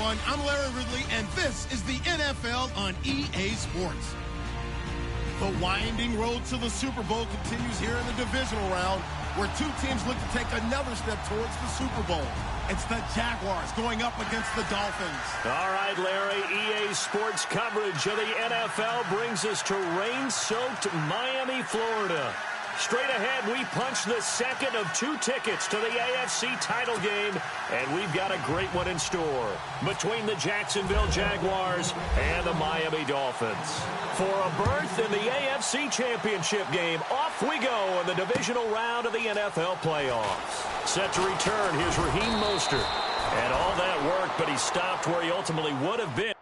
everyone. I'm Larry Ridley, and this is the NFL on EA Sports. The winding road to the Super Bowl continues here in the divisional round, where two teams look to take another step towards the Super Bowl. It's the Jaguars going up against the Dolphins. All right, Larry, EA Sports coverage of the NFL brings us to rain-soaked Miami, Florida. Straight ahead, we punch the second of two tickets to the AFC title game, and we've got a great one in store between the Jacksonville Jaguars and the Miami Dolphins. For a berth in the AFC Championship game, off we go in the divisional round of the NFL playoffs. Set to return, here's Raheem Mostert. And all that work, but he stopped where he ultimately would have been.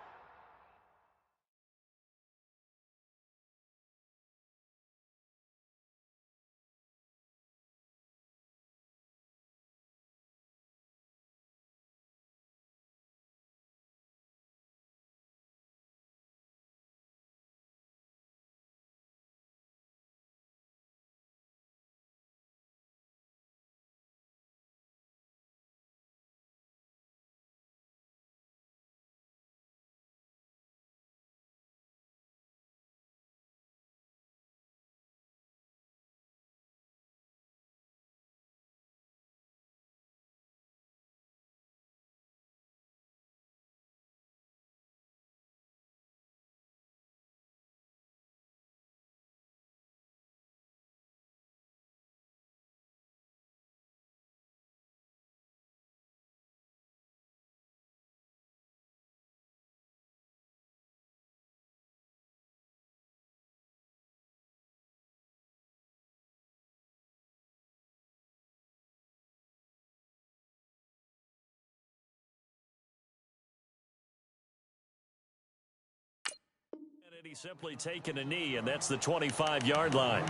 And he's simply taken a knee, and that's the 25-yard line.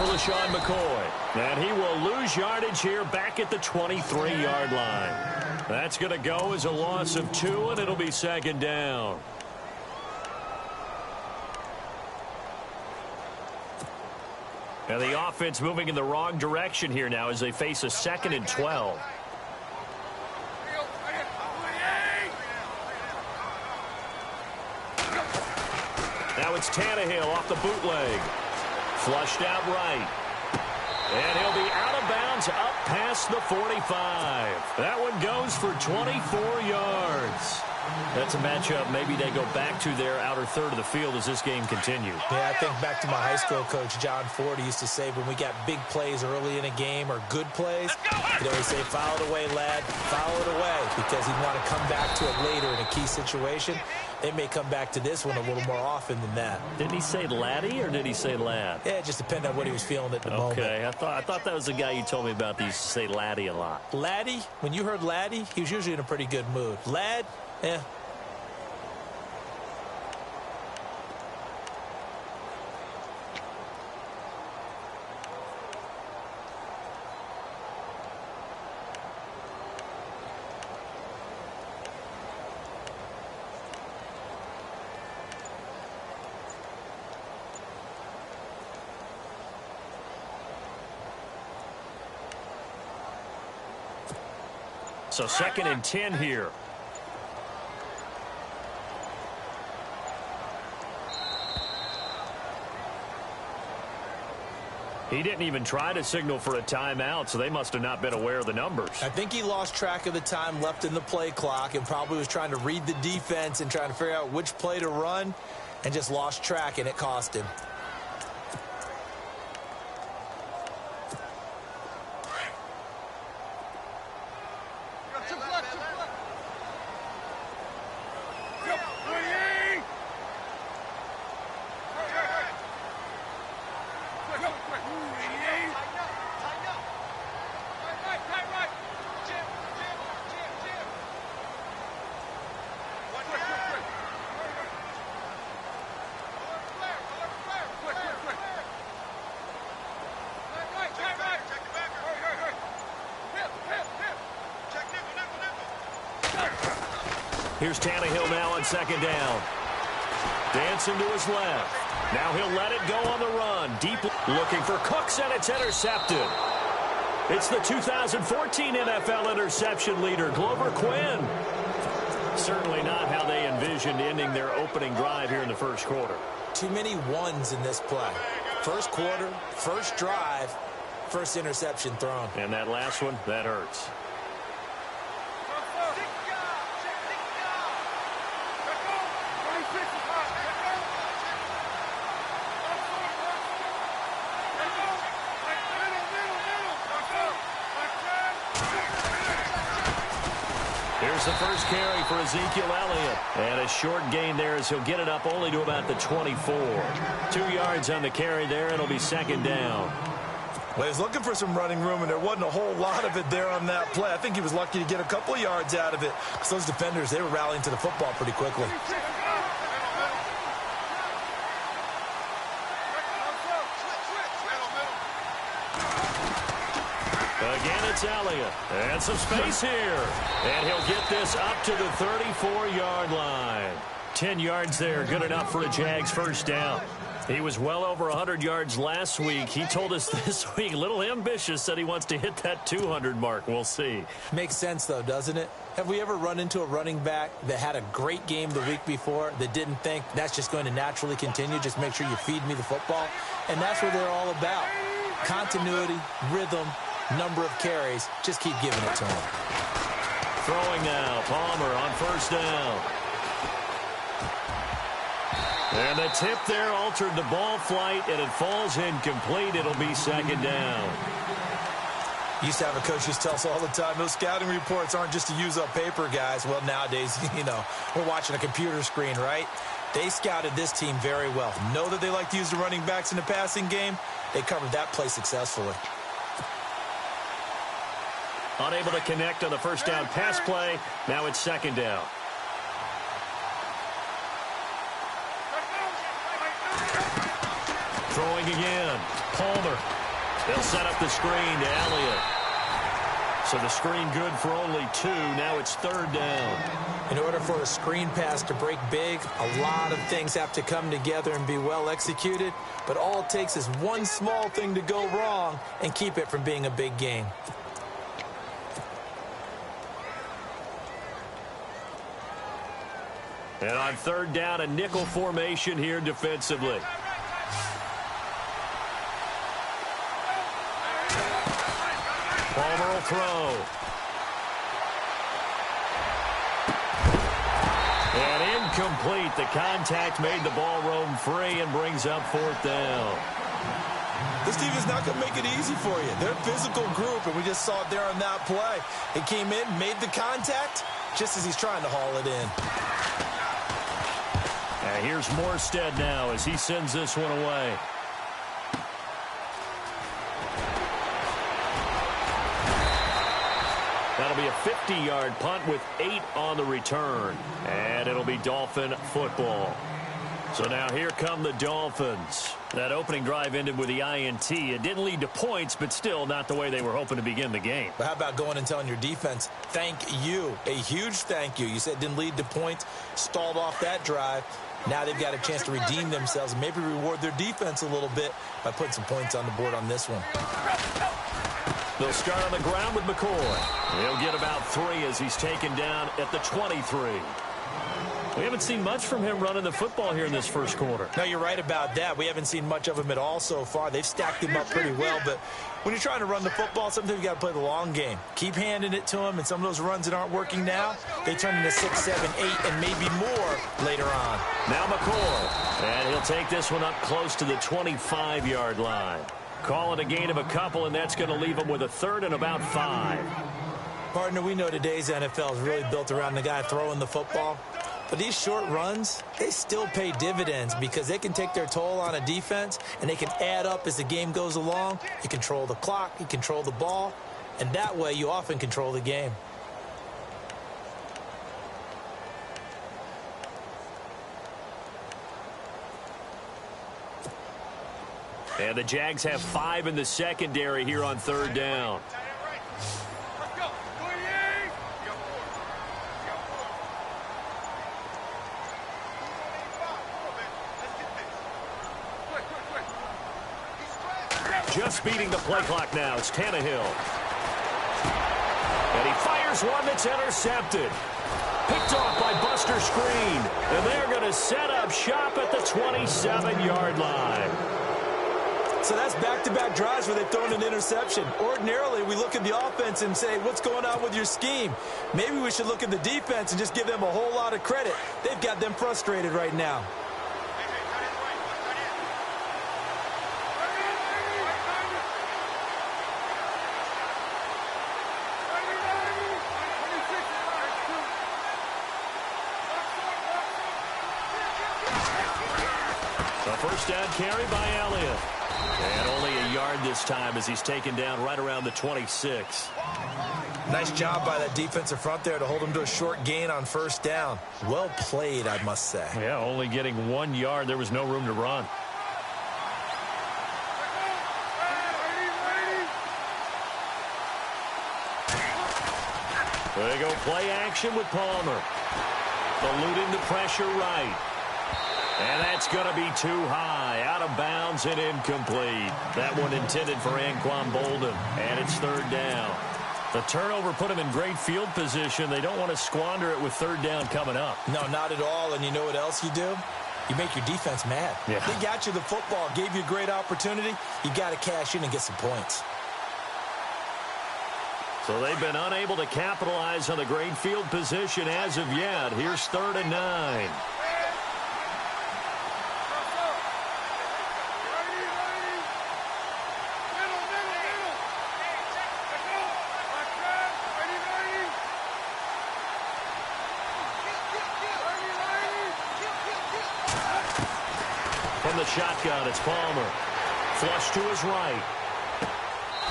For LaShawn McCoy. And he will lose yardage here back at the 23-yard line. That's going to go as a loss of 2, and it'll be second down. And the offense moving in the wrong direction here now as they face a 2nd and 12. Now it's Tannehill off the bootleg. Flushed out right. And he'll be out of bounds up past the 45. That one goes for 24 yards. That's a matchup maybe they go back to their outer third of the field as this game continues. Yeah, I think back to my high school coach, John Ford. He used to say when we got big plays early in a game or good plays, he'd always say, foul it away, lad, foul it away, because he'd want to come back to it later in a key situation. They may come back to this one a little more often than that. Did he say laddie or did he say lad? Yeah, it just depended on what he was feeling at the moment. Okay, I thought that was the guy you told me about that used to say laddie a lot. Laddie? When you heard laddie, he was usually in a pretty good mood. Lad? Eh. So 2nd and 10 here. He didn't even try to signal for a timeout, so they must have not been aware of the numbers. I think he lost track of the time left in the play clock and probably was trying to read the defense and trying to figure out which play to run and just lost track, and it cost him. Here's Tannehill now on second down. Dancing to his left. Now he'll let it go on the run. Deep looking for Cooks, and it's intercepted. It's the 2014 NFL interception leader, Glover Quinn. Certainly not how they envisioned ending their opening drive here in the first quarter. Too many ones in this play. First quarter, first drive, first interception thrown. And that last one, that hurts. Here's the first carry for Ezekiel Elliott. And a short gain there as he'll get it up only to about the 24. 2 yards on the carry there. It'll be second down. Well, he was looking for some running room, and there wasn't a whole lot of it there on that play. I think he was lucky to get a couple of yards out of it. Because those defenders, they were rallying to the football pretty quickly. Again, it's Elliott. And some space here. And he'll get this up to the 34-yard line. 10 yards there, good enough for a Jags first down. He was well over 100 yards last week. He told us this week, a little ambitious, said he wants to hit that 200 mark. We'll see. Makes sense, though, doesn't it? Have we ever run into a running back that had a great game the week before that didn't think that's just going to naturally continue? Just make sure you feed me the football. And that's what they're all about. Continuity, rhythm, number of carries. Just keep giving it to him. Throwing now. Palmer on first down. And the tip there altered the ball flight, and it falls incomplete. It'll be second down. Used to have a coach who used to tell us all the time, those scouting reports aren't just to use up paper, guys. Well, nowadays, we're watching a computer screen, right? They scouted this team very well. Know that they like to use the running backs in the passing game. They covered that play successfully. Unable to connect on the first down pass play. Now it's second down. Throwing again. Palmer. They'll set up the screen to Elliott. So the screen good for only 2. Now it's third down. In order for a screen pass to break big, a lot of things have to come together and be well executed. But all it takes is one small thing to go wrong and keep it from being a big game. And on third down, a nickel formation here defensively. Palmer will throw. And incomplete. The contact made the ball roam free and brings up fourth down. This team is not going to make it easy for you. They're a physical group, and we just saw it there on that play. It came in, made the contact, just as he's trying to haul it in. And here's Morstead now as he sends this one away. That'll be a 50-yard punt with 8 on the return. And it'll be Dolphin football. So now here come the Dolphins. That opening drive ended with the INT. It didn't lead to points, but still not the way they were hoping to begin the game. But how about going and telling your defense, thank you, a huge thank you. You said it didn't lead to points, stalled off that drive. Now they've got a chance to redeem themselves and maybe reward their defense a little bit by putting some points on the board on this one. They'll start on the ground with McCoy. He'll get about 3 as he's taken down at the 23. We haven't seen much from him running the football here in this first quarter. No, you're right about that. We haven't seen much of him at all so far. They've stacked him up pretty well, but when you're trying to run the football, sometimes you got to play the long game. Keep handing it to him, and some of those runs that aren't working now, they turn into 6, 7, 8, and maybe more later on. Now McCoy, and he'll take this one up close to the 25-yard line. Call it a gain of a couple, and that's going to leave him with a third and about 5. Partner, we know today's NFL is really built around the guy throwing the football. But these short runs, they still pay dividends because they can take their toll on a defense and they can add up as the game goes along. You control the clock, you control the ball, and that way you often control the game. And the Jags have 5 in the secondary here on third down. Just beating the play clock now. It's Tannehill. And he fires one that's intercepted. Picked off by Buster Screen. And they're going to set up shop at the 27-yard line. So that's back-to-back drives where they've thrown an interception. Ordinarily, we look at the offense and say, what's going on with your scheme? Maybe we should look at the defense and just give them a whole lot of credit. They've got them frustrated right now. A first down carry by Elliott. And only a yard this time as he's taken down right around the 26. Nice job by that defensive front there to hold him to a short gain on first down. Well played, I must say. Yeah, only getting 1 yard. There was no room to run. There you go, play action with Palmer. Eluding the pressure right. And that's going to be too high. Out of bounds and incomplete. That one intended for Anquan Bolden. And it's third down. The turnover put them in great field position. They don't want to squander it with third down coming up. No, not at all. And you know what else you do? You make your defense mad. Yeah. They got you the football, gave you a great opportunity. You got to cash in and get some points. So they've been unable to capitalize on the great field position as of yet. Here's 3rd and 9. From the shotgun, it's Palmer. Flush to his right.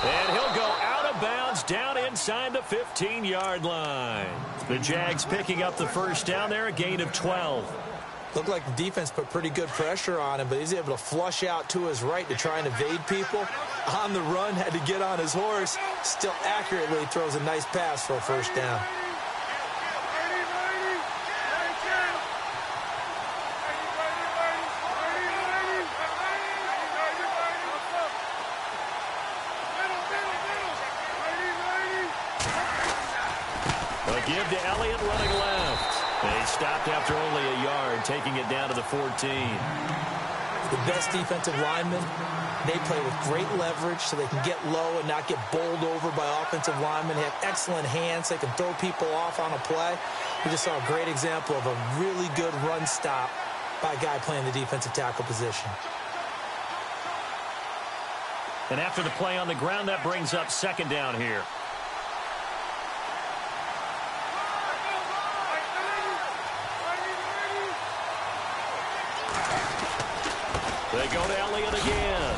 And he'll go out of bounds down inside the 15-yard line. The Jags picking up the first down there, a gain of 12. Looked like the defense put pretty good pressure on him, but he's able to flush out to his right to try and evade people. On the run, had to get on his horse. Still accurately throws a nice pass for a first down. Give to Elliott running left. They stopped after only a yard, taking it down to the 14. The best defensive linemen, they play with great leverage so they can get low and not get bowled over by offensive linemen. They have excellent hands. They can throw people off on a play. We just saw a great example of a really good run stop by a guy playing the defensive tackle position. And after the play on the ground, that brings up 2nd down here. They go to Elliott again.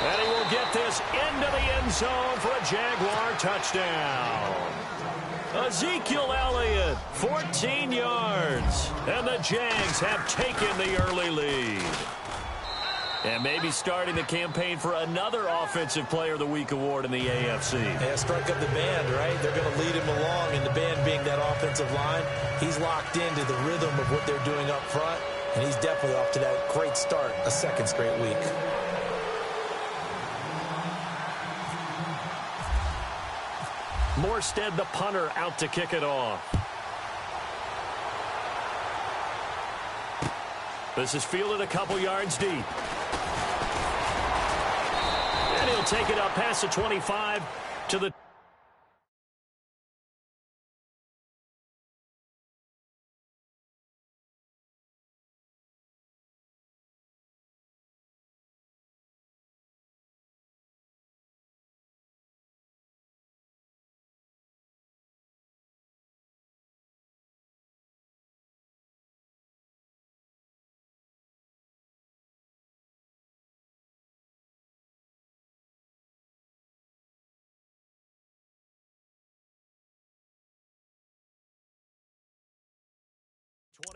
And he will get this into the end zone for a Jaguar touchdown. Ezekiel Elliott, 14 yards. And the Jags have taken the early lead. And maybe starting the campaign for another Offensive Player of the Week award in the AFC. Yeah, strike up the band, right? They're going to lead him along, and the band being that offensive line. He's locked into the rhythm of what they're doing up front. And he's definitely off to that great start, a 2nd straight week. Morstead, the punter, out to kick it off. This is fielded a couple yards deep. And he'll take it up past the 25 to the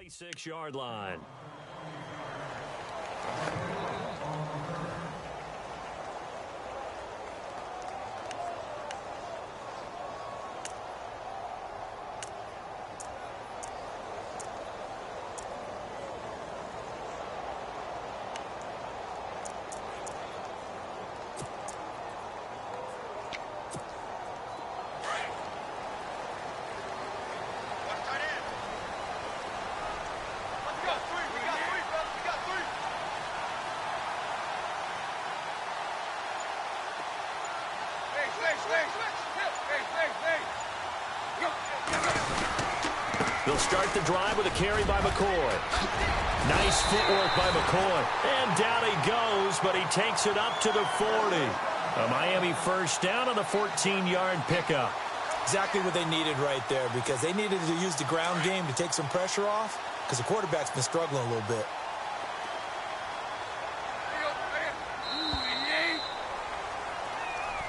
.26-yard line. They'll start the drive with a carry by McCoy. Nice footwork by McCoy. And down he goes, but he takes it up to the 40. A Miami first down on the 14-yard pickup. Exactly what they needed right there, because they needed to use the ground game to take some pressure off, because the quarterback's been struggling a little bit.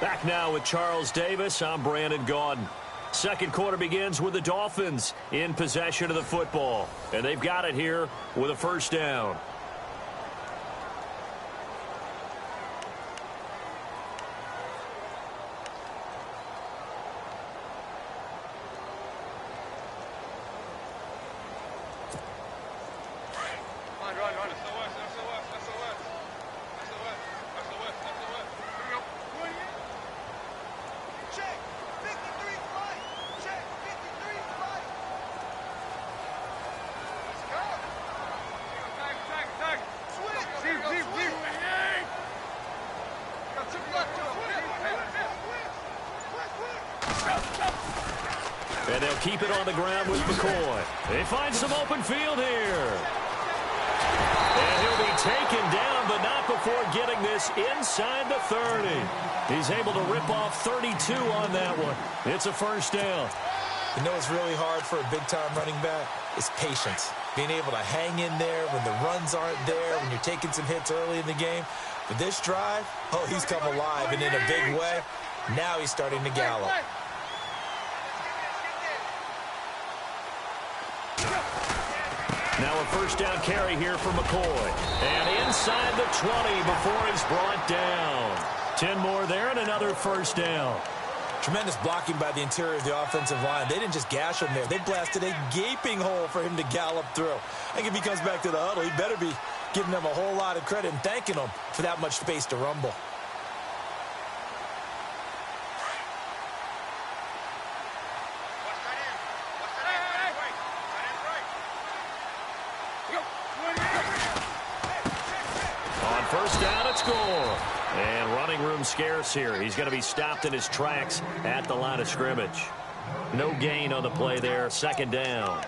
Back now with Charles Davis. I'm Brandon Gaudin. Second quarter begins with the Dolphins in possession of the football. And they've got it here with a first down. And they'll keep it on the ground with McCoy. They find some open field here. And he'll be taken down, but not before getting this inside the 30. He's able to rip off 32 on that one. It's a first down. You know what's really hard for a big-time running back? It's patience. Being able to hang in there when the runs aren't there, when you're taking some hits early in the game. But this drive, oh, he's come alive, and in a big way. Now he's starting to gallop. Now a first down carry here for McCoy. And inside the 20 before he's brought down. 10 more there and another first down. Tremendous blocking by the interior of the offensive line. They didn't just gash him there. They blasted a gaping hole for him to gallop through. I think if he comes back to the huddle, he better be giving them a whole lot of credit and thanking them for that much space to rumble. On first down, it's Gore. And running room scarce here. He's going to be stopped in his tracks at the line of scrimmage. No gain on the play there. Second down.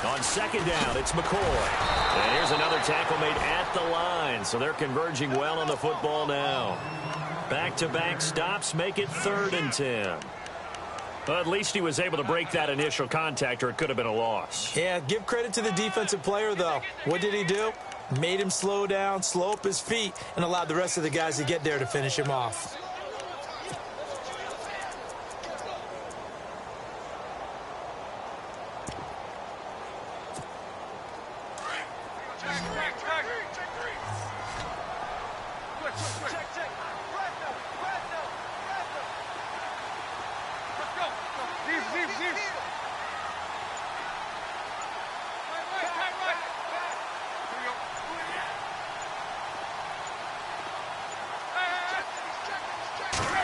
On second down, it's McCoy. And here's another tackle made at the line. So they're converging well on the football now. Back-to-back stops make it 3rd and 10. But at least he was able to break that initial contact, or it could have been a loss. Yeah, give credit to the defensive player, though. What did he do? Made him slow down, slow up his feet, and allowed the rest of the guys to get there to finish him off.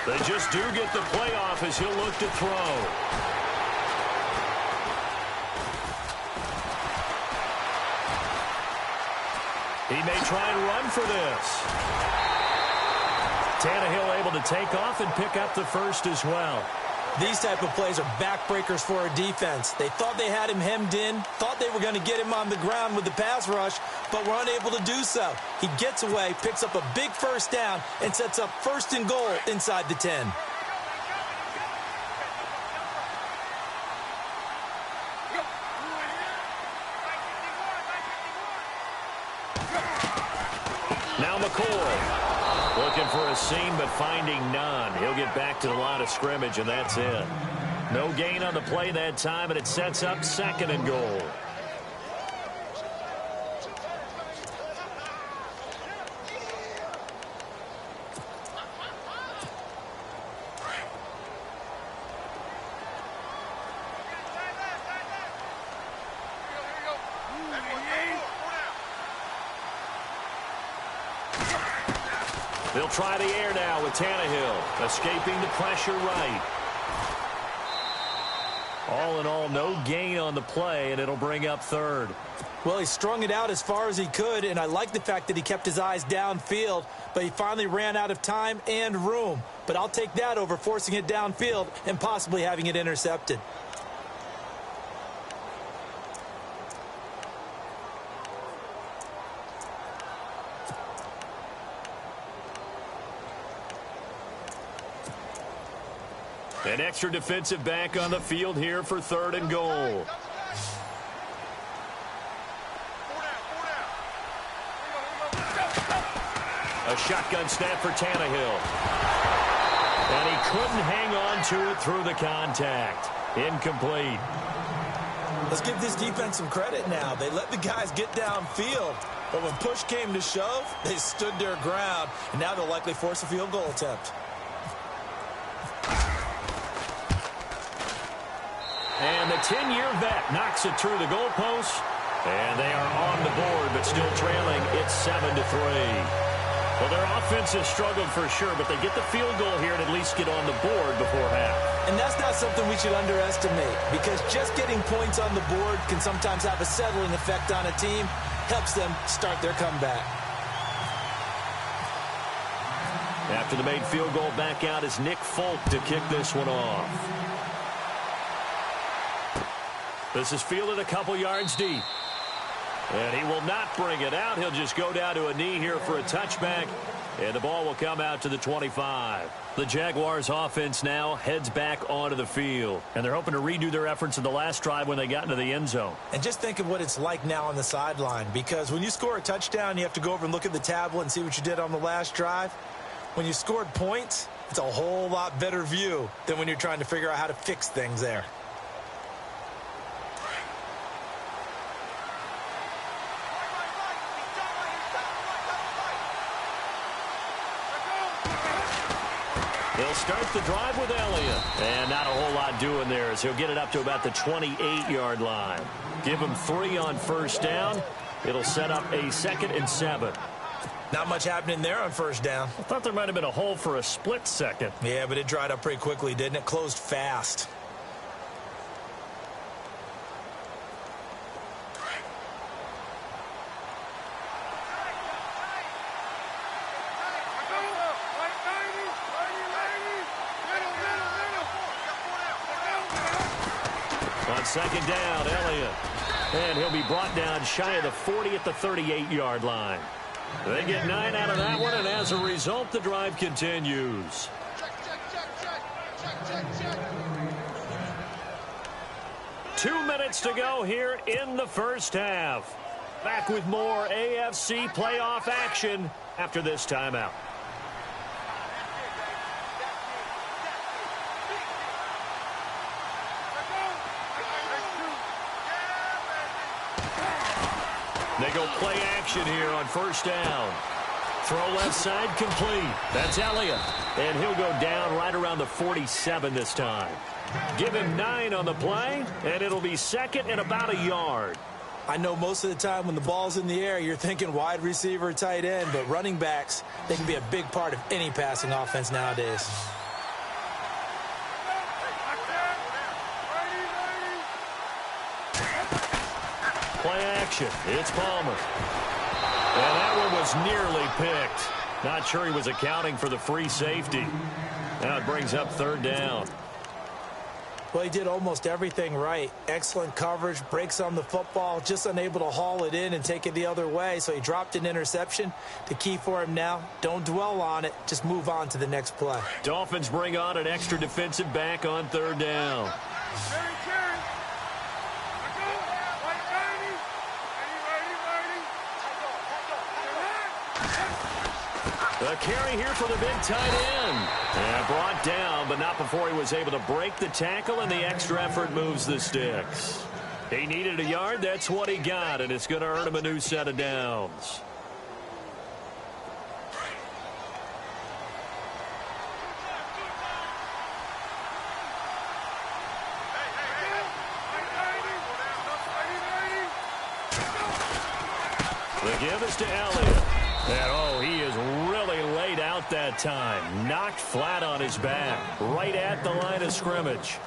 They just do get the play off as he'll look to throw. He may try and run for this. Tannehill able to take off and pick up the first as well. These type of plays are backbreakers for a defense. They thought they had him hemmed in, thought they were going to get him on the ground with the pass rush, but were unable to do so. He gets away, picks up a big first down, and sets up 1st and goal inside the 10. Now McCoy. Looking for a seam, but finding none. He'll get back to the line of scrimmage, and that's it. No gain on the play that time, and it sets up 2nd and goal. They'll try the air now with Tannehill, escaping the pressure right. All in all, no gain on the play, and it'll bring up 3rd. Well, he strung it out as far as he could, and I like the fact that he kept his eyes downfield, but he finally ran out of time and room. But I'll take that over forcing it downfield and possibly having it intercepted. An extra defensive back on the field here for 3rd and goal. A shotgun snap for Tannehill. And he couldn't hang on to it through the contact. Incomplete. Let's give this defense some credit now. They let the guys get downfield, but when push came to shove, they stood their ground, and now they'll likely force a field goal attempt. And the 10-year vet knocks it through the goalpost. And they are on the board, but still trailing. It's 7-3. Well, their offense has struggled for sure, but they get the field goal here and at least get on the board before half. And that's not something we should underestimate, because just getting points on the board can sometimes have a settling effect on a team. Helps them start their comeback. After the made field goal, back out is Nick Folk to kick this one off. This is fielded a couple yards deep. And he will not bring it out. He'll just go down to a knee here for a touchback. And the ball will come out to the 25. The Jaguars offense now heads back onto the field. And they're hoping to redo their efforts in the last drive when they got into the end zone. And just think of what it's like now on the sideline. Because when you score a touchdown, you have to go over and look at the tablet and see what you did on the last drive. When you scored points, it's a whole lot better view than when you're trying to figure out how to fix things there. They'll start the drive with Elliott. And not a whole lot doing there as he'll get it up to about the 28-yard line. Give him 3 on first down. It'll set up a 2nd and 7. Not much happening there on first down. I thought there might have been a hole for a split second. Yeah, but it dried up pretty quickly, didn't it? Closed fast. On second down, Elliott. And he'll be brought down shy of the 40 at the 38-yard line. They get 9 out of that one, and as a result, the drive continues. Two minutes to go here in the first half. Back with more AFC playoff action after this timeout. They go play action here on first down. Throw left side complete. That's Elliott. And he'll go down right around the 47 this time. Give him 9 on the play, and it'll be 2nd and about a yard. I know most of the time when the ball's in the air, you're thinking wide receiver, tight end, but running backs, they can be a big part of any passing offense nowadays. Play action. It's Palmer. And that one was nearly picked. Not sure he was accounting for the free safety. Now it brings up 3rd down. Well, he did almost everything right. Excellent coverage, breaks on the football, just unable to haul it in and take it the other way, so he dropped an interception. The key for him now, don't dwell on it, just move on to the next play. Dolphins bring on an extra defensive back on 3rd down. The carry here for the big tight end. And brought down, but not before he was able to break the tackle, and the extra effort moves the sticks. He needed a yard. That's what he got, and it's going to earn him a new set of downs. The give is to Elliott. And, he is really laid out that time. Knocked flat on his back. Right at the line of scrimmage.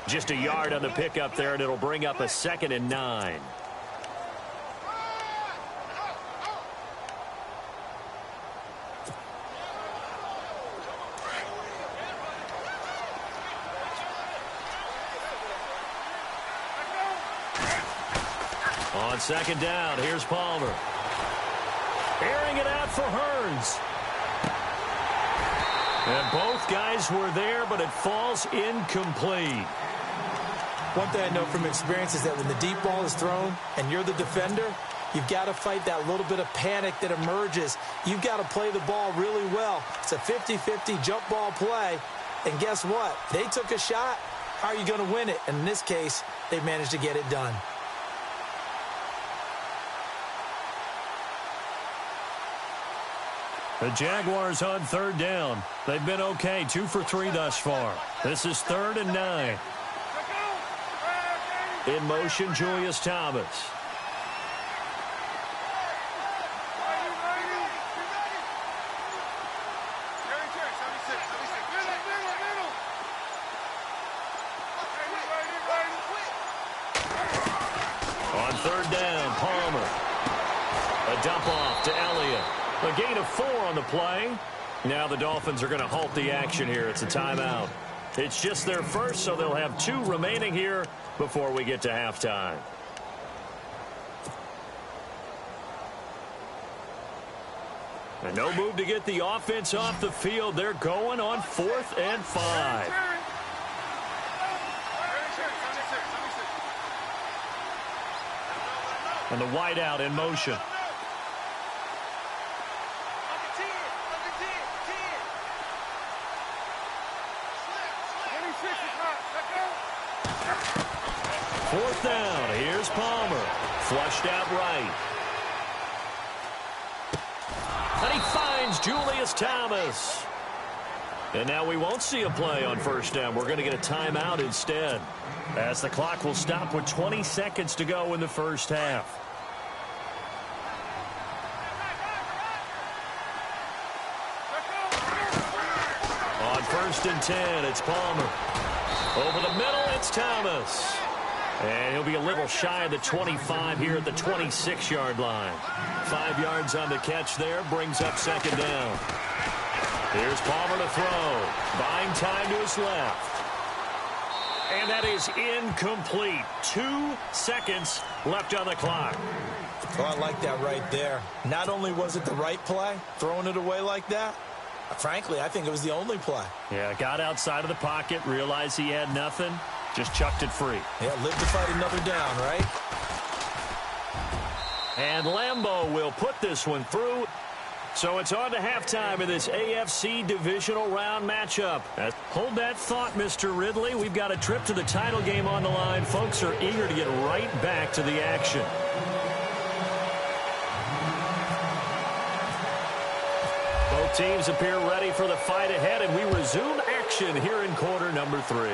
Just a yard on the pickup there, and it'll bring up a 2nd and 9. On 2nd down, here's Palmer. Airing it out for Hearns. And both guys were there, but it falls incomplete. One thing I know from experience is that when the deep ball is thrown and you're the defender, you've got to fight that little bit of panic that emerges. You've got to play the ball really well. It's a 50-50 jump ball play. And guess what? They took a shot. How are you going to win it? And in this case, they managed to get it done. The Jaguars on 3rd down. They've been okay, 2 for 3 thus far. This is 3rd and 9. In motion, Julius Thomas. On 3rd down, Palmer. A dump off to Elliott. A gain of 4 on the play. Now the Dolphins are going to halt the action here. It's a timeout. It's just their first, so they'll have 2 remaining here before we get to halftime. And no move to get the offense off the field. They're going on 4th and 5. And the wideout in motion. Fourth down. Here's Palmer. Flushed out right. And he finds Julius Thomas. And now we won't see a play on 1st down. We're going to get a timeout instead, as the clock will stop with 20 seconds to go in the first half. On 1st and 10, it's Palmer. Over the middle, it's Thomas. And he'll be a little shy of the 25 here at the 26-yard line. 5 yards on the catch there, brings up 2nd down. Here's Palmer to throw. Buying time to his left. And that is incomplete. 2 seconds left on the clock. Oh, I like that right there. Not only was it the right play, throwing it away like that, frankly, I think it was the only play. Yeah, got outside of the pocket, realized he had nothing, just chucked it free. Yeah, live to fight another down, right? And Lambeau will put this one through. So it's on to halftime in this AFC divisional round matchup. Hold that thought, Mr. Ridley. We've got a trip to the title game on the line. Folks are eager to get right back to the action. Both teams appear ready for the fight ahead, and we resume action here in quarter number 3.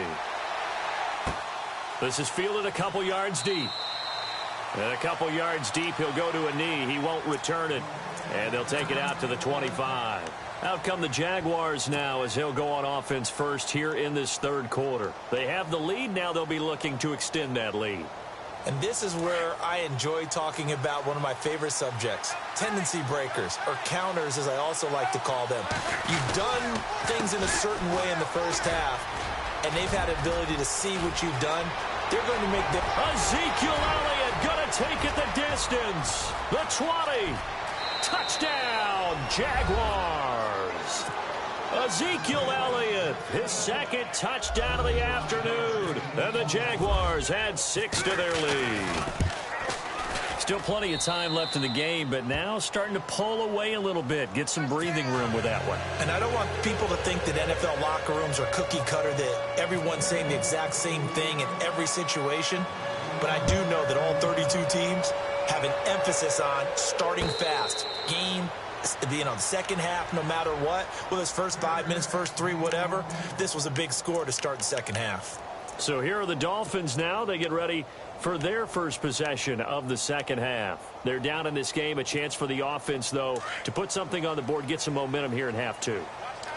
This is fielded a couple yards deep. And a couple yards deep, he'll go to a knee. He won't return it. And they'll take it out to the 25. Out come the Jaguars now as he'll go on offense first here in this 3rd quarter. They have the lead. Now they'll be looking to extend that lead. And this is where I enjoy talking about one of my favorite subjects, tendency breakers, or counters as I also like to call them. You've done things in a certain way in the first half, and they've had the ability to see what you've done. They're going to make the... Ezekiel Elliott going to take it the distance. The 20. Touchdown, Jaguars. Ezekiel Elliott, his 2nd touchdown of the afternoon. And the Jaguars add 6 to their lead. Still plenty of time left in the game, but now starting to pull away a little bit. Get some breathing room with that one. And I don't want people to think that NFL locker rooms are cookie cutter, that everyone's saying the exact same thing in every situation. But I do know that all 32 teams have an emphasis on starting fast. Game, the second half, no matter what, whether it's first 5 minutes, first 3, whatever. This was a big score to start the second half. So here are the Dolphins now. They get ready for their first possession of the second half. They're down in this game. A chance for the offense, though, to put something on the board, get some momentum here in half 2.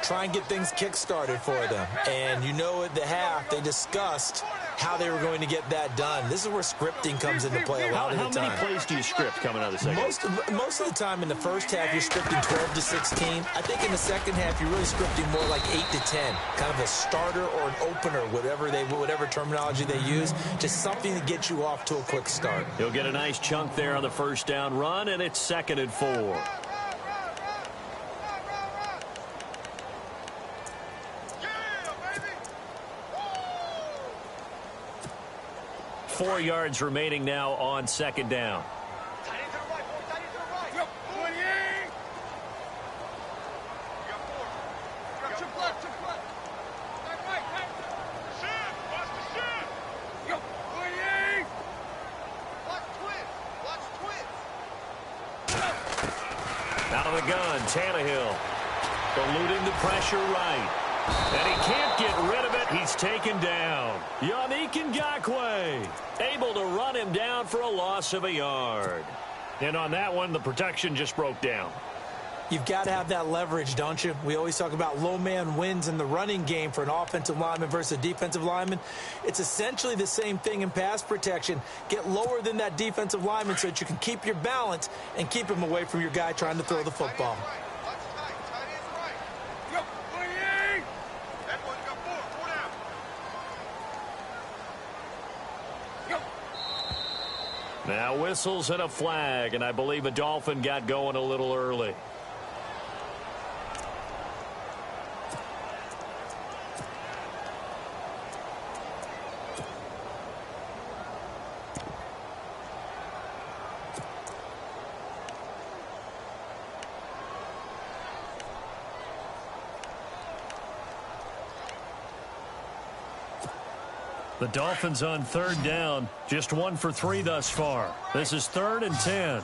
Try and get things kick-started for them. And you know at the half, they discussed how they were going to get that done. This is where scripting comes into play a lot of the time. How many plays do you script coming out of the second half? Most of the time in the first half, you're scripting 12 to 16. I think in the second half, you're really scripting more like 8 to 10. Kind of a starter or an opener, whatever terminology they use. Just something to get you off to a quick start. He'll get a nice chunk there on the first down run, and it's 2nd and 4. Four yards remaining now on second down. Out of the gun, Tannehill. Eluding the pressure right. And he can't get rid of it. He's taken down. Yannick Ngakoue able to run him down for a loss of a yard. And on that one, the protection just broke down. You've got to have that leverage, don't you? We always talk about low man wins in the running game for an offensive lineman versus a defensive lineman. It's essentially the same thing in pass protection. Get lower than that defensive lineman so that you can keep your balance and keep him away from your guy trying to throw the football. Now whistles and a flag, and I believe a Dolphin got going a little early. The Dolphins on 3rd down, just 1 for 3 thus far. This is 3rd and 10.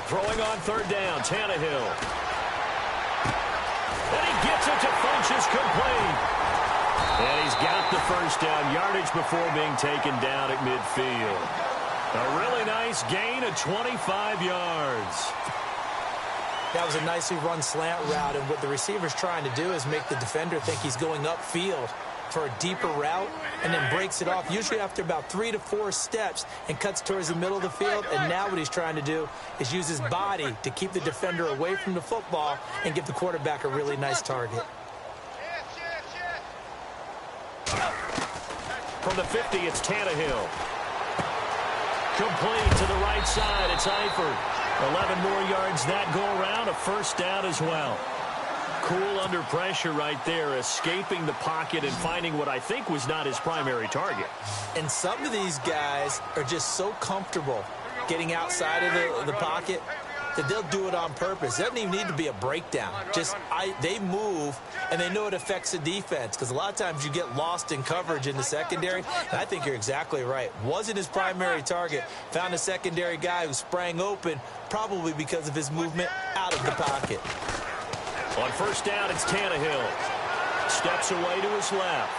Throwing on 3rd down, Tannehill. And he gets it to Funchess complete. And he's got the first down, yardage before being taken down at midfield. A really nice gain of 25 yards. That was a nicely run slant route, and what the receiver's trying to do is make the defender think he's going upfield for a deeper route and then breaks it off, usually after about 3 to 4 steps, and cuts towards the middle of the field. And now what he's trying to do is use his body to keep the defender away from the football and give the quarterback a really nice target. From the 50, it's Tannehill. Complete to the right side. It's Eifert. 11 more yards that go around. A first down as well. Cool under pressure right there, escaping the pocket and finding what I think was not his primary target. And some of these guys are just so comfortable getting outside of the pocket that they'll do it on purpose. It doesn't even need to be a breakdown. They move, and they know it affects the defense, because a lot of times you get lost in coverage in the secondary. And I think you're exactly right. Wasn't his primary target. Found a secondary guy who sprang open, probably because of his movement out of the pocket. On first down, it's Tannehill. Steps away to his left.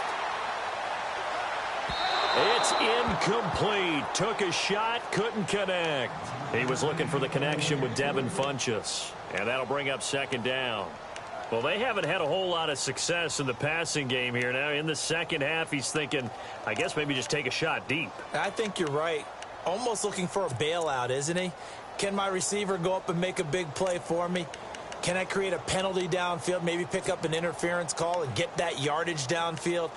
It's incomplete. Took a shot, couldn't connect. He was looking for the connection with Devin Funchess. And that'll bring up second down. Well, they haven't had a whole lot of success in the passing game here. Now, in the second half, he's thinking, I guess maybe just take a shot deep. I think you're right. Almost looking for a bailout, isn't he? Can my receiver go up and make a big play for me? Can I create a penalty downfield, maybe pick up an interference call and get that yardage downfield?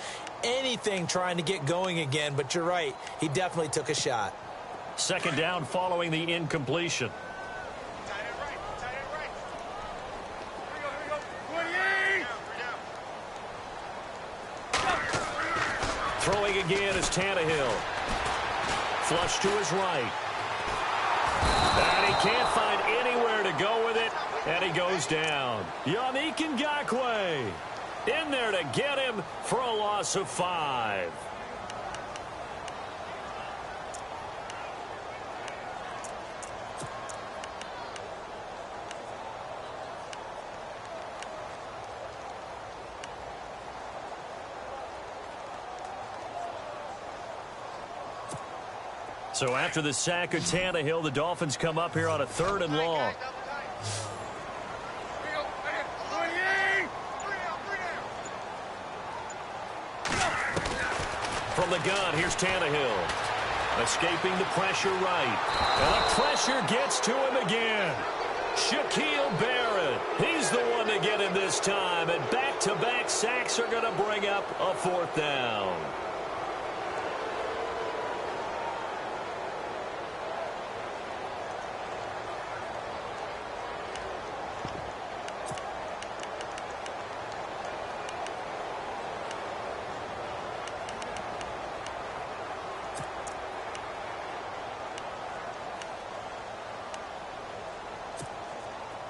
Anything trying to get going again, but you're right. He definitely took a shot. Second down following the incompletion. Throwing again is Tannehill. Flush to his right. And he can't find anywhere to go with it. And he goes down. Yannick Ngakoue in there to get him for a loss of 5. So after the sack of Tannehill, the Dolphins come up here on a 3rd and long. From the gun, here's Tannehill. Escaping the pressure right. And the pressure gets to him again. Shaquille Barrett. He's the one to get him this time. And back-to-back sacks are going to bring up a 4th down.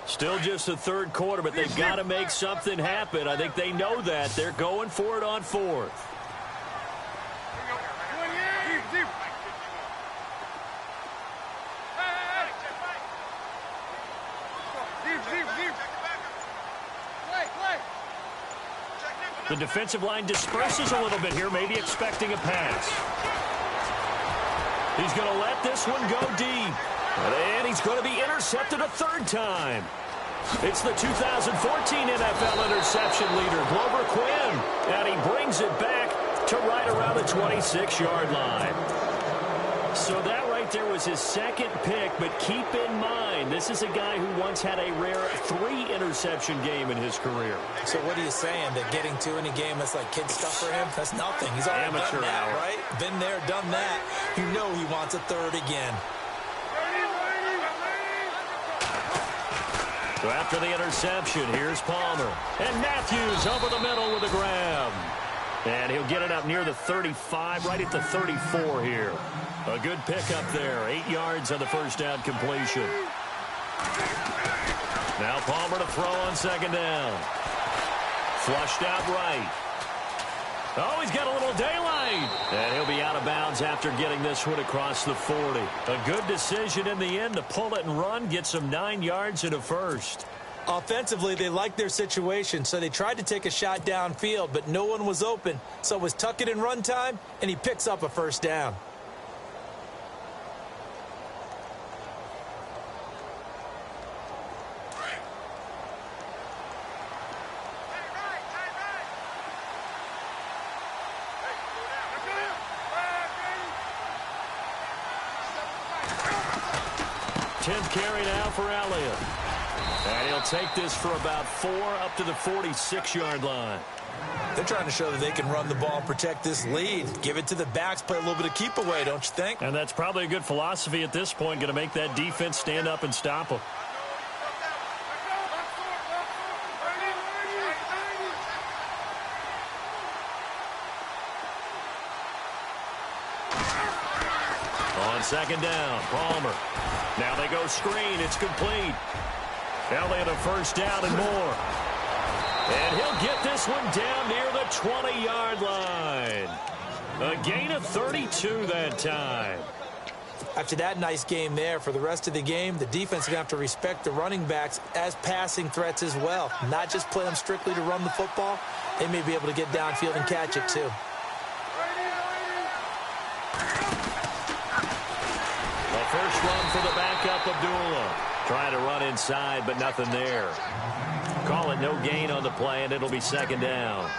Still just the 3rd quarter, but they've got to make something happen. I think they know that. They're going for it on 4th. The defensive line disperses a little bit here, maybe expecting a pass. He's going to let this one go deep. And he's going to be intercepted a 3rd time. It's the 2014 NFL interception leader, Glover Quinn. And he brings it back to right around the 26-yard line. So that right there was his 2nd pick, but keep in mind, this is a guy who once had a rare 3-interception game in his career. So what are you saying, that getting 2 in a game is like kid stuff for him? That's nothing. He's already done that, right? Been there, done that. You know he wants a 3rd again. So after the interception, here's Palmer. And Matthews over the middle with a grab. And he'll get it up near the 35, right at the 34 here. A good pickup there. 8 yards on the 1st down completion. Now Palmer to throw on 2nd down. Flushed out right. Oh, he's got a little daylight. And he'll be out of bounds after getting this one across the 40. A good decision in the end to pull it and run, get some 9 yards and a 1st. Offensively, they liked their situation, so they tried to take a shot downfield, but no one was open. So it was tuck it in run time, and he picks up a 1st down. Carry now for Elliott. And he'll take this for about 4 up to the 46-yard line. They're trying to show that they can run the ball and protect this lead. Give it to the backs, play a little bit of keep away, don't you think? And that's probably a good philosophy at this point, going to make that defense stand up and stop them. On 2nd down, Palmer. Now they go screen. It's complete. Elliott a 1st down and more. And he'll get this one down near the 20-yard line. A gain of 32 that time. After that nice game there, for the rest of the game, the defense is going to have to respect the running backs as passing threats as well. Not just play them strictly to run the football. They may be able to get downfield and catch it too. First run for the backup, Abdullah. Trying to run inside, but nothing there. Call it no gain on the play, and it'll be 2nd down.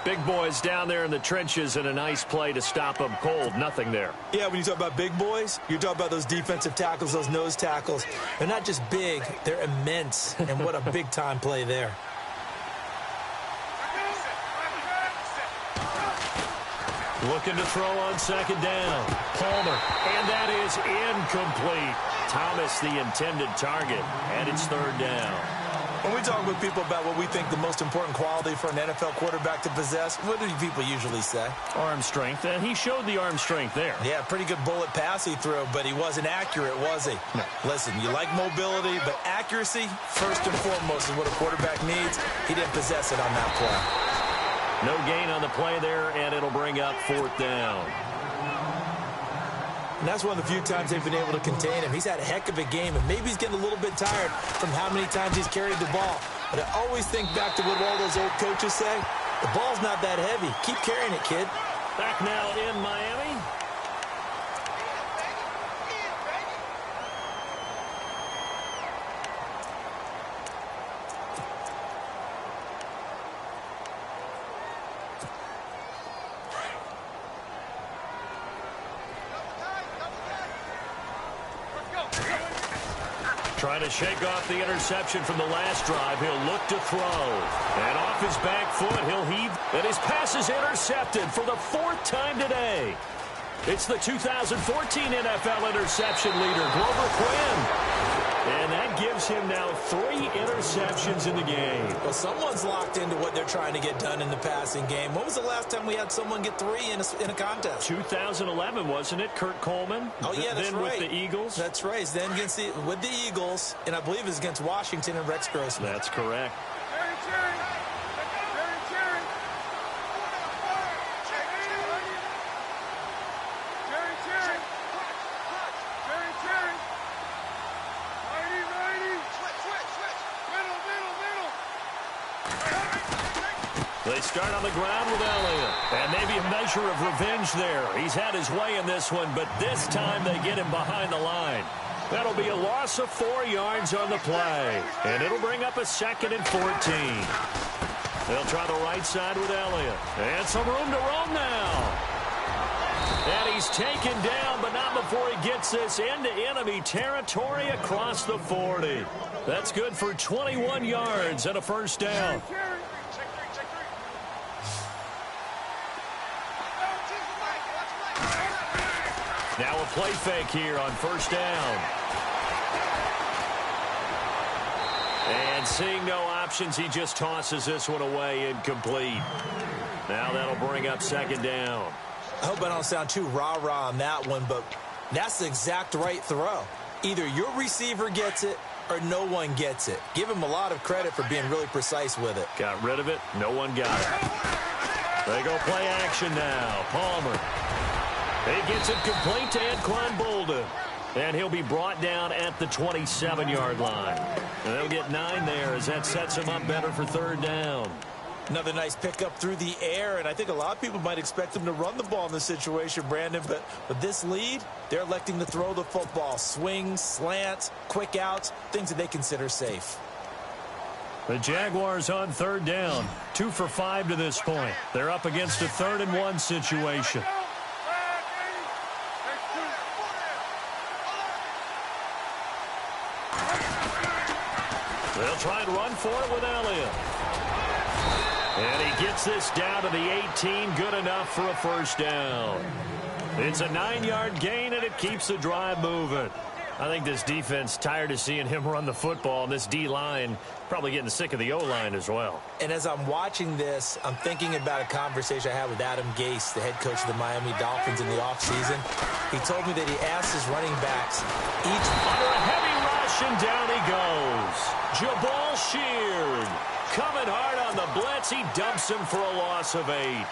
Big boys down there in the trenches, and a nice play to stop them cold. Nothing there. Yeah, when you talk about big boys, you're talking about those defensive tackles, those nose tackles. They're not just big, they're immense. And what a big-time play there. Looking to throw on second down. Palmer, and that is incomplete. Thomas, the intended target, and it's third down. When we talk with people about what we think the most important quality for an NFL quarterback to possess, what do people usually say? Arm strength, and he showed the arm strength there. Yeah, pretty good bullet pass he threw, but he wasn't accurate, was he? No. Listen, you like mobility, but accuracy, first and foremost, is what a quarterback needs. He didn't possess it on that play. No gain on the play there, and it'll bring up fourth down. And that's one of the few times they've been able to contain him. He's had a heck of a game, and maybe he's getting a little bit tired from how many times he's carried the ball. But I always think back to what all those old coaches say. The ball's not that heavy. Keep carrying it, kid. Back now in Miami. Trying to shake off the interception from the last drive. He'll look to throw. And off his back foot, he'll heave. And his pass is intercepted for the fourth time today. It's the 2014 NFL interception leader, Grover Quinn. And that gives him now 3 interceptions in the game. Well, someone's locked into what they're trying to get done in the passing game. When was the last time we had someone get 3 in a contest? 2011, wasn't it? Kurt Coleman. Oh, yeah, that's then right. With the Eagles. That's right. Then with the Eagles, and I believe it's against Washington and Rex Grossman. That's correct. They start on the ground with Elliott. And maybe a measure of revenge there. He's had his way in this one, but this time they get him behind the line. That'll be a loss of 4 yards on the play. And it'll bring up a 2nd and 14. They'll try the right side with Elliott. And some room to roam now. And he's taken down, but not before he gets this into enemy territory across the 40. That's good for 21 yards and a first down. Now a play fake here on first down. And seeing no options, he just tosses this one away, incomplete. Now that'll bring up 2nd down. I hope I don't sound too rah-rah on that one, but that's the exact right throw. Either your receiver gets it or no one gets it. Give him a lot of credit for being really precise with it. Got rid of it. No one got it. They go play action now. Palmer. He gets it complete to Anquan Bolden. And he'll be brought down at the 27-yard line. And they'll get 9 there as that sets him up better for 3rd down. Another nice pickup through the air, and I think a lot of people might expect them to run the ball in this situation, Brandon, but with this lead, they're electing to throw the football. Swings, slants, quick outs, things that they consider safe. The Jaguars on 3rd down. 2 for 5 to this point. They're up against a 3rd and 1 situation. They'll try and run for it with Elliott. And he gets this down to the 18, good enough for a first down. It's a 9-yard gain, and it keeps the drive moving. I think this defense tired of seeing him run the football, and this D-line probably getting sick of the O-line as well. And as I'm watching this, I'm thinking about a conversation I had with Adam Gase, the head coach of the Miami Dolphins in the offseason. He told me that he asked his running backs each under a heavy rush, and down he goes. Jabal Sheard coming hard on the blitz. He dumps him for a loss of 8.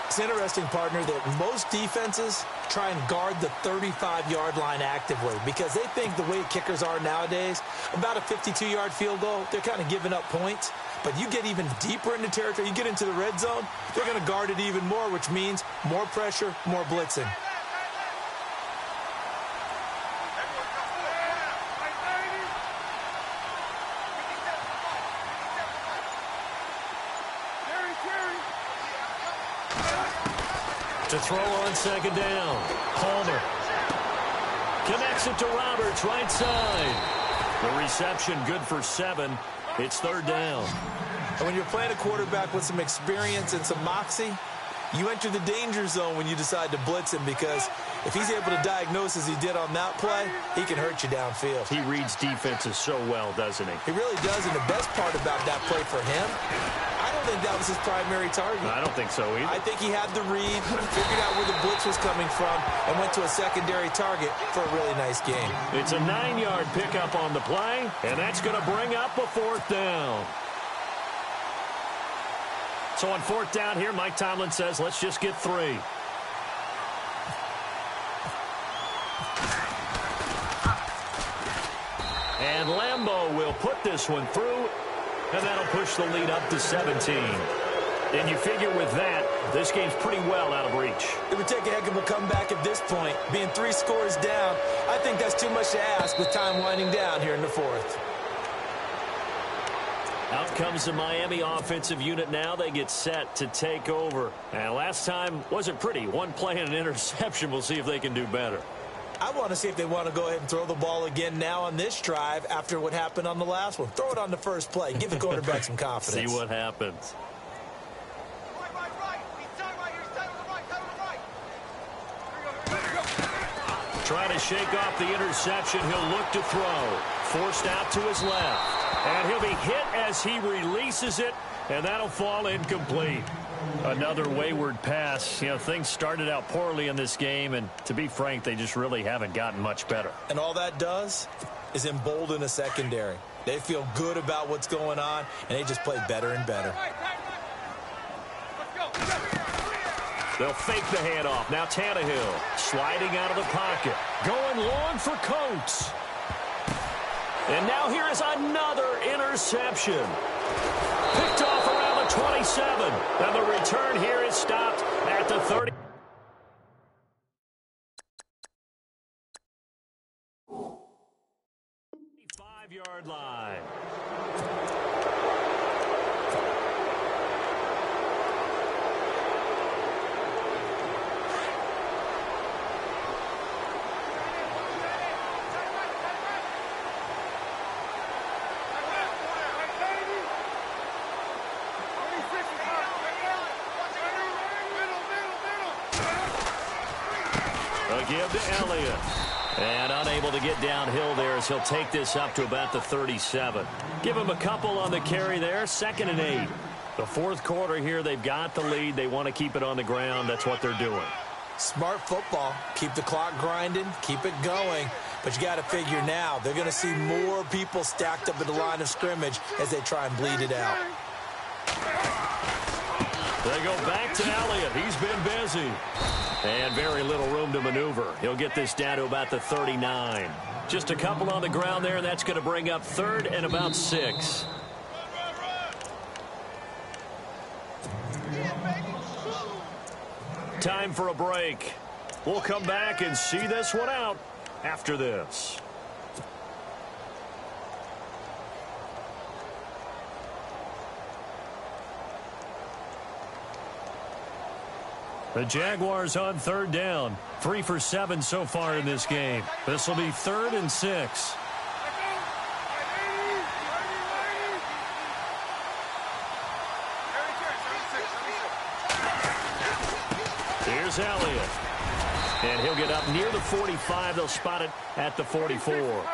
It's interesting, partner, that most defenses try and guard the 35-yard line actively because they think the way kickers are nowadays, about a 52-yard field goal, they're kind of giving up points. But you get even deeper into territory, you get into the red zone, they're going to guard it even more, which means more pressure, more blitzing. To throw on 2nd down. Palmer connects it to Roberts, right side. The reception good for 7. It's 3rd down. And when you're playing a quarterback with some experience and some moxie, You enter the danger zone when you decide to blitz him, because if he's able to diagnose as he did on that play, he can hurt you downfield. He reads defenses so well, doesn't he? He really does, and the best part about that play for him, I don't think that was his primary target. I don't think so either. I think he had the read, figured out where the blitz was coming from, and went to a secondary target for a really nice game. It's a 9-yard pickup on the play, and that's going to bring up a 4th down. So on 4th down here, Mike Tomlin says, let's just get 3. And Lambeau will put this one through, and that'll push the lead up to 17. And you figure with that, this game's pretty well out of reach. It would take a heck of a comeback at this point. Being 3 scores down, I think that's too much to ask with time winding down here in the 4th. Out comes the Miami offensive unit now. They get set to take over. And last time wasn't pretty. 1 play and an interception. We'll see if they can do better. I want to see if they want to go ahead and throw the ball again now on this drive after what happened on the last one. Throw it on the first play. Give the quarterback some confidence. See what happens. Trying to shake off the interception. He'll look to throw. Forced out to his left. And he'll be hit as he releases it, and that'll fall incomplete. Another wayward pass. You know, things started out poorly in this game, and to be frank, they just really haven't gotten much better. And all that does is embolden a secondary. They feel good about what's going on, and they just play better and better. They'll fake the handoff. Now Tannehill sliding out of the pocket. Going long for Coates. And now here is another interception. Picked off around the 27. And the return here is stopped at the 30. 5-yard line. Give to Elliott. And unable to get downhill there as he'll take this up to about the 37. Give him a couple on the carry there. 2nd and 8. The 4th quarter here, they've got the lead. They want to keep it on the ground. That's what they're doing. Smart football. Keep the clock grinding. Keep it going. But you got to figure now, they're going to see more people stacked up at the line of scrimmage as they try and bleed it out. They go back to Elliott. He's been busy. And very little room to maneuver. He'll get this down to about the 39. Just a couple on the ground there, and that's going to bring up 3rd and about 6. Time for a break. We'll come back and see this one out after this. The Jaguars on 3rd down. 3 for 7 so far in this game. This will be 3rd and 6. Here's Elliott. And he'll get up near the 45. They'll spot it at the 44.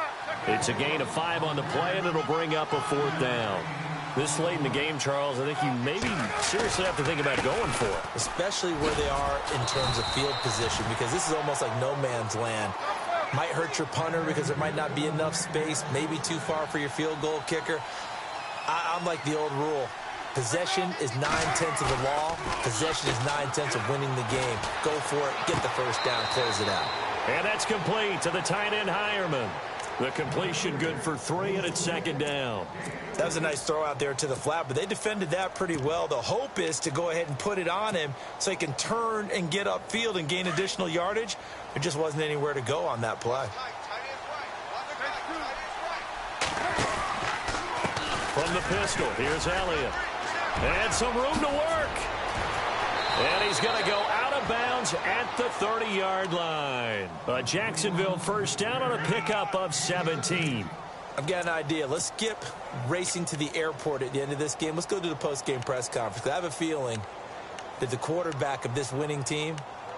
It's a gain of 5 on the play, and it'll bring up a 4th down. This late in the game, Charles, I think you maybe seriously have to think about going for it. Especially where they are in terms of field position, because this is almost like no man's land. Might hurt your punter because there might not be enough space, maybe too far for your field goal kicker. I'm like the old rule. Possession is 9/10 of the law. Possession is 9/10 of winning the game. Go for it, get the first down, close it out. And that's complete to the tight end Hireman. The completion good for 3, and it's 2nd down. That was a nice throw out there to the flat, but they defended that pretty well. The hope is to go ahead and put it on him so he can turn and get upfield and gain additional yardage. There just wasn't anywhere to go on that play. From the pistol, here's Elliott. And some room to work. And he's going to go out of bounds at the 30-yard line. A Jacksonville first down on a pickup of 17. I've got an idea. Let's skip racing to the airport at the end of this game. Let's go to the post-game press conference. I have a feeling that the quarterback of this winning team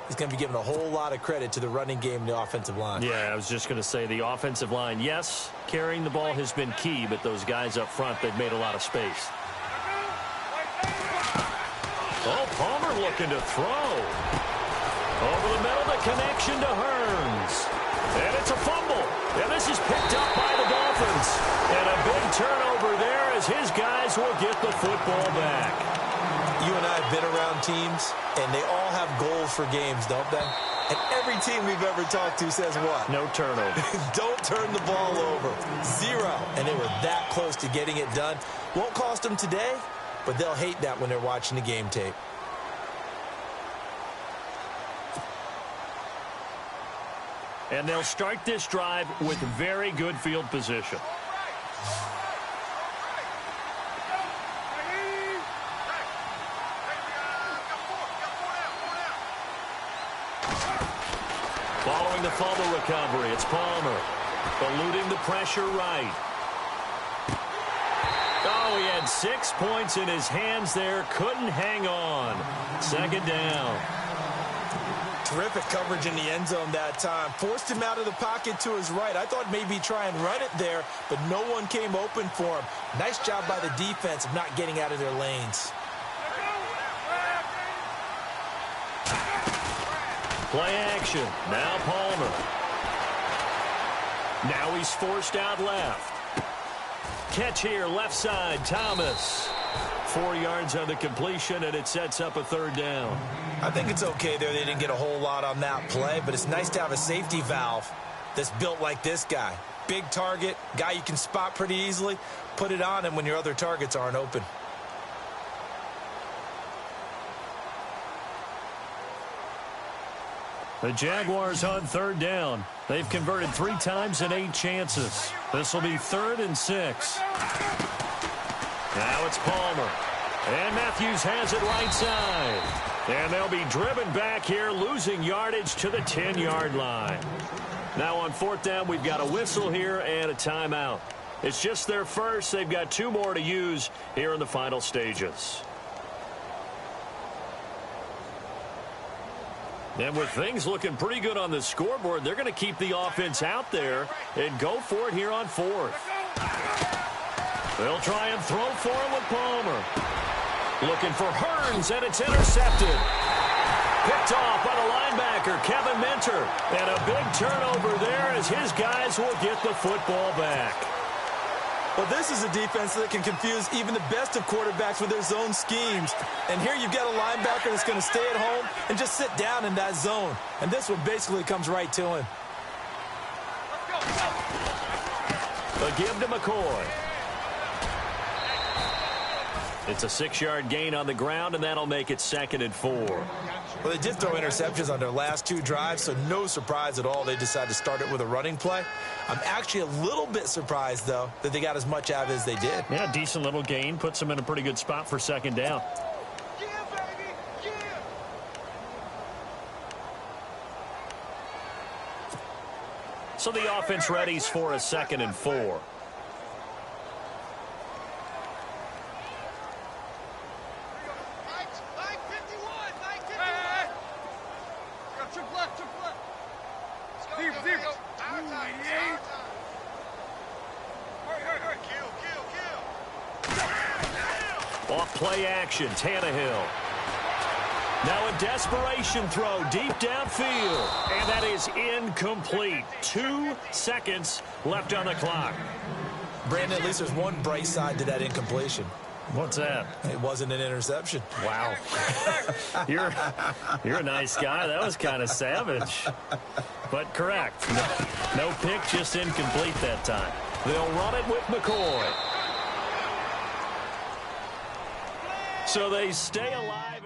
is going to be giving a whole lot of credit to the running game and the offensive line. Yeah, I was just going to say the offensive line, yes, carrying the ball has been key, but those guys up front, they've made a lot of space. Oh, Palmer looking to throw. Over the middle, the connection to Hearns. And it's a fumble. And this is picked up by the Dolphins. And a big turnover there as his guys will get the football back. You and I have been around teams, and they all have goals for games, don't they? And every team we've ever talked to says what? No turnover. Don't turn the ball over. 0. And they were that close to getting it done. Won't cost them today, but they'll hate that when they're watching the game tape. And they'll start this drive with very good field position. Following the fumble recovery, it's Palmer. Eluding the pressure right. Oh, he had 6 points in his hands there. Couldn't hang on. Second down. Terrific coverage in the end zone that time. Forced him out of the pocket to his right. I thought maybe try and run it there, but no one came open for him. Nice job by the defense of not getting out of their lanes. Play action. Now Palmer. Now he's forced out left. Catch here, left side, Thomas. 4 yards on the completion, and it sets up a third down. I think it's okay there. They didn't get a whole lot on that play, but it's nice to have a safety valve that's built like this guy. Big target, guy you can spot pretty easily. Put it on him when your other targets aren't open. The Jaguars on third down. They've converted 3 times in 8 chances. This will be 3rd and 6. Now it's Palmer. And Matthews has it right side. And they'll be driven back here, losing yardage to the 10-yard line. Now on 4th down, we've got a whistle here and a timeout. It's just their first. They've got 2 more to use here in the final stages. And with things looking pretty good on the scoreboard, they're going to keep the offense out there and go for it here on 4th. They'll try and throw for him with Palmer. Looking for Hearns, and it's intercepted. Picked off by the linebacker, Kevin Minter. And a big turnover there as his guys will get the football back. Well, this is a defense that can confuse even the best of quarterbacks with their zone schemes. And here you've got a linebacker that's going to stay at home and just sit down in that zone. And this one basically comes right to him. A give to McCoy. It's a 6-yard gain on the ground, and that'll make it 2nd and 4. Well, they did throw interceptions on their last 2 drives, so no surprise at all they decided to start it with a running play. I'm actually a little bit surprised, though, that they got as much out of it as they did. Yeah, decent little gain. Puts them in a pretty good spot for 2nd down. So the offense readies for a 2nd and 4. Off play action, Tannehill. Now a desperation throw deep downfield. And that is incomplete. 2 seconds left on the clock. Brandon, at least there's one bright side to that incompletion. What's that? It wasn't an interception. Wow. You're a nice guy. That was kind of savage. But correct. No pick, just incomplete that time. They'll run it with McCoy. So they stay alive.